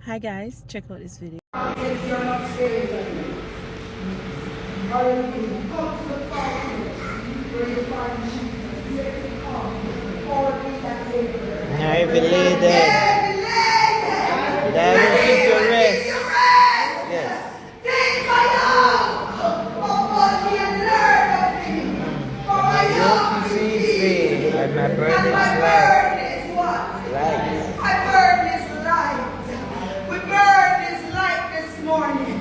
Hi guys, check out this video. If you're not saved, hallelujah. Come to the fountain where you find Jesus. Let him come. All me that labor. I believe that. That will give you rest. Yes. Take my yoke upon me and learn of me. For my yoke Yoke is is easy, easy, and my burden and my is light. burden is what? Light. My burden is light. We burn this light this morning.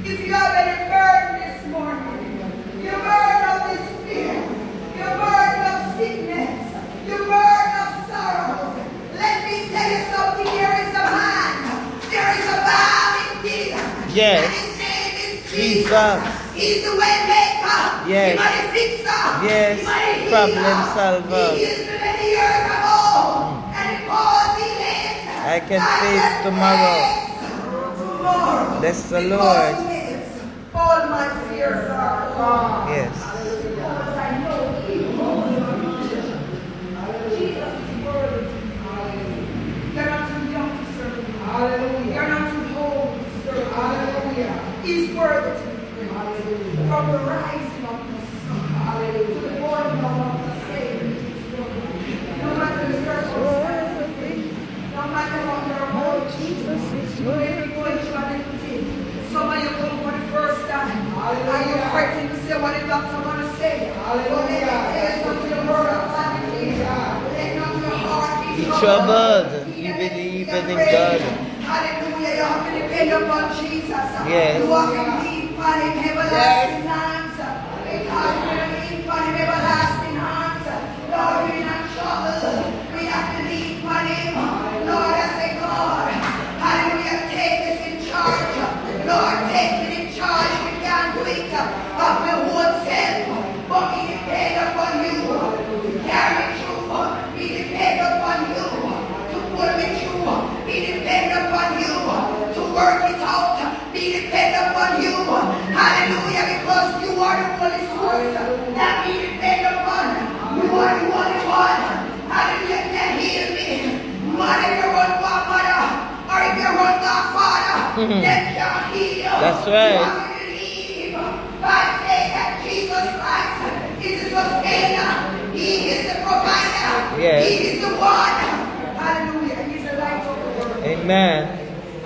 If you have any burden this morning, you burn of this fear, you burn of sickness, you burn of sorrow. Let me tell you something. There is a man, there is a man indeed. Yes. And his name is Jesus. Jesus. He's the way maker. Yes. He's the fixer. Yes. He's the Problem solver. He is the many years ago. And because he lives, I can face tomorrow. Tomorrow. Bless the Because Lord. he lives, all my fears are gone. Yes. Because I know he knows the future. Jesus is worthy. You're not too young to serve him. Hallelujah. You're not too old to serve him. Hallelujah. He's worthy to be praised. Hallelujah. From the rising of the sun. Hallelujah. To the going down of the same. No matter the circumstances. No matter what your own Jesus is. You may be going through a little thing. Some of you come for the first time. Hallelujah. Are you frightened to say what the doctor want to say? Hallelujah. But let me tell you something. The word of God is let not your heart be Troubled. You believe in God. Hallelujah. You have to depend upon Jesus. Yes. You have to lean upon him everlasting hands. Because when we lean upon him everlasting hands, Lord, we're not troubled. We have to lean upon him. Lord, I say, God, hallelujah, take this in charge. Lord, take it in charge. We can't do it of my own self. But we depend upon you to carry me through. We depend upon you to pull me through. We depend upon you to work it out. We depend upon you. Hallelujah, because you are the Holy Source that we depend upon. You are the only one. Hallelujah, can heal me. Man, if you run to a mother or if you run to a father, they can't heal you. That's right. You have to believe by faith that Jesus Christ is the sustainer. He is the provider. Yes. He is the one. Hallelujah. He's the light of the world. Amen.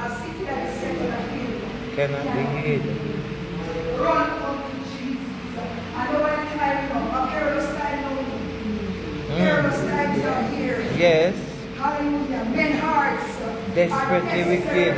A city that is set on a hill Cannot be hid. run unto Jesus. I know what I'm trying to know. A perilous time now. Perilous times are here. Yes. Hallelujah. Men hearts Desperately wicked.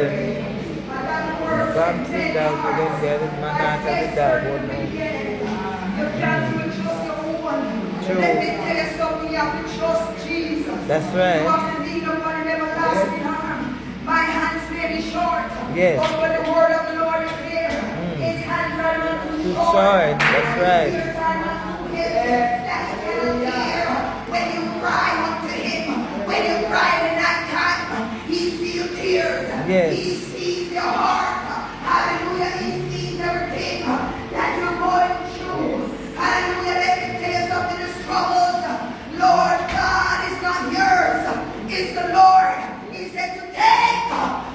Come to thou to them there is man not of the dog won't know. You can't even trust your own. True. Let me tell you something. You have to trust Jesus. That's You right. have to lean upon him everlasting arm. My hands may be short. Yes. But when the word of the Lord is there, his hands are not too Too short. short. That's right. His ears are not too heavy that he cannot hear. When you cry unto him, when you cry in the night time, he sees tears. Yes. He sees your heart. Hallelujah. He sees everything that you're going through. Hallelujah. Let me tell you something. The struggles, Lord God, is not yours. It's the Lord. He said to take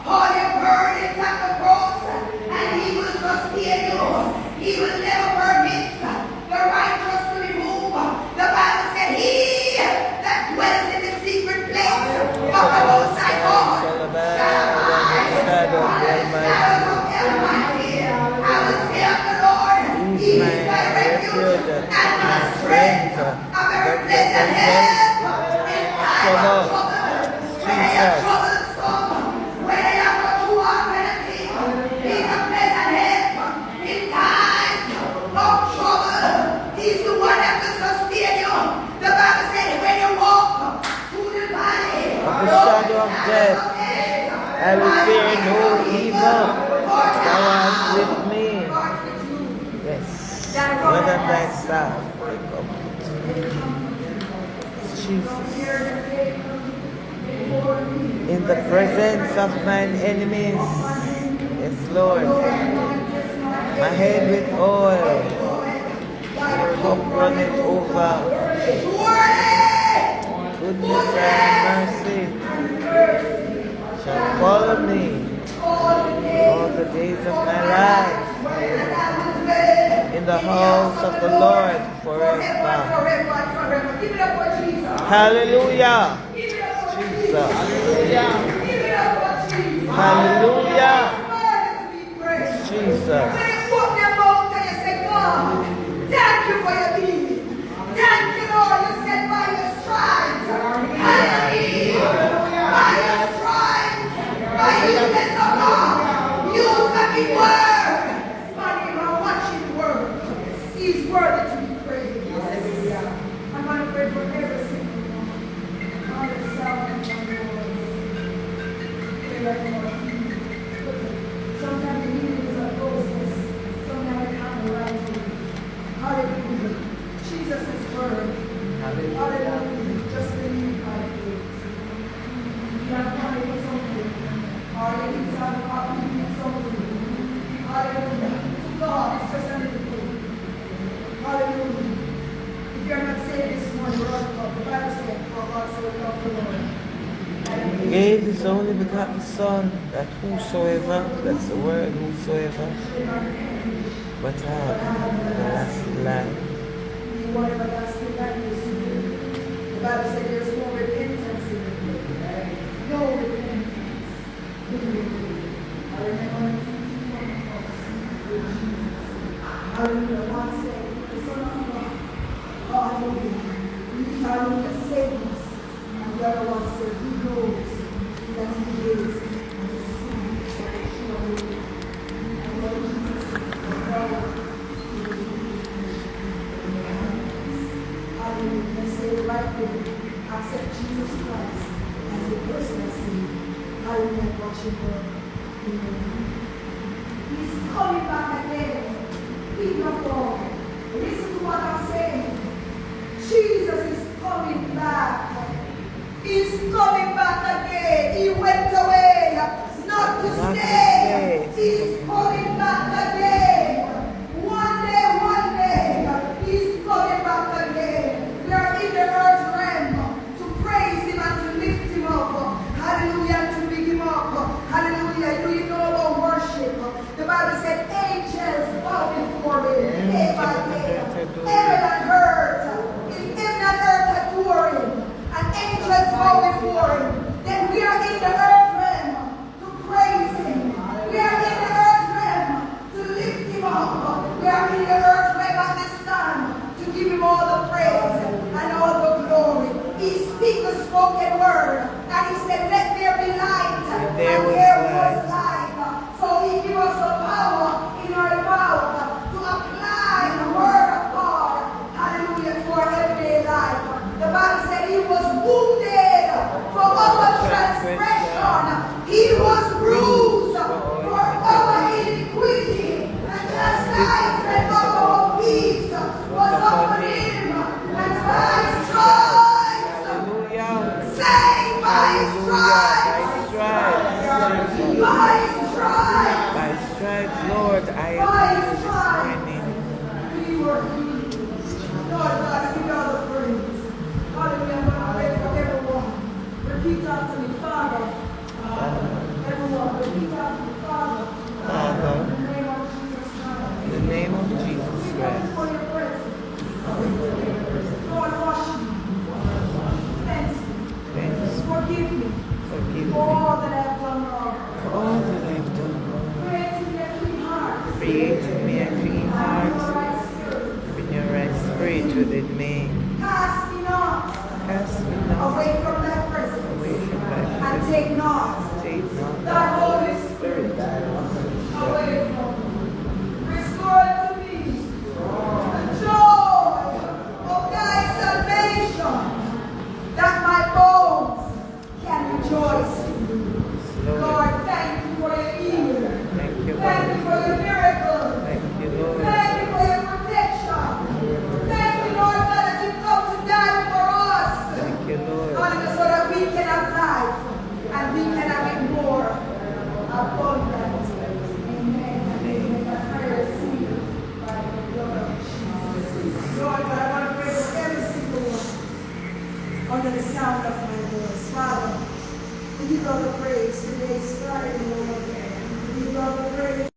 all your burdens at the cross and he will sustain you. He will never permit the righteous to be moved. The Bible said he that dwells in the secret place of the Most High God shall abide in the shadow of the Almighty. I will say of the Lord, he is my refuge and my strength, a very present help in time of trouble. When I am troublesome, when I am not too hard anything, he's a present help in times of trouble. He's the one that will sustain you. The Bible said when you walk through the valley Of the shadow of death, I will fear no evil. Thou art with me. Yes. When the night stars wake up. Jesus. In the presence of mine enemies. Yes, Lord. My head with oil. Your cup runneth over. Goodness and mercy shall follow me all the days of my life in the house of the Lord forever. Give it up for Jesus. Hallelujah. Jesus. Hallelujah. Jesus. Thank you for your healing. Thank you, Lord. You said by your stripes, I am healed. By your stripes, by the goodness of God, you have been word. Money, I'm watching word. He's worthy to be praised. I'm going to pray for every single one. All the sound of my voice. Sometimes the healing is a process. Sometimes it comes right to you. Hallelujah. Jesus is word. Hallelujah. Just believe by faith. You are praying for something. Hallelujah. Hallelujah. Something. Hallelujah. To God, it's just a little thing. Hallelujah. If you are not saved this morning, we're on top. The Bible said, for God so loved the Lord. He gave his only begotten Son, that whosoever, that's the word, whosoever, but have everlasting life. Whatever everlasting life is. The Bible said there's no repentance in it. No repentance. I remember hallelujah. One said, the Son of God, hallelujah. Hallelujah, save us. And the other one said, he knows that he is. And the sin is surely. And Lord Jesus, hallelujah. Let's say it right there. Accept Jesus Christ as your personal Savior. Hallelujah. Watching God. He's coming back again. People of God, listen to what I'm saying. Jesus is coming back. He's coming back again. He went away not to stay. He's coming back again. One day, he's coming back again. We are in the earth realm to praise him and to lift him up. Hallelujah, to big him up. Hallelujah. Do you know about worship? The Bible said angels bow before him day by day. Heaven and earth. If heaven and earth adore him, and angels bow before him, then we are in the earth realm to praise him. We are in the earth realm to lift him up. We are in the earth realm at this time to give him all the praise and all the glory. He speaks the spoken word, and he said, let there be light, and there was light. So he gives us the power in our mouth to apply the word of God, hallelujah, to our everyday life. The Bible said he was wounded for our transgression. He was bruised for our iniquity. The chastisement of our peace was upon him. And by his stripes, say by his stripes, by his stripes, By stripes, Lord, I am healed this morning. we were healed. Lord God, give you all the praise. Hallelujah. I'm going to pray for everyone. Repeat after me, Father.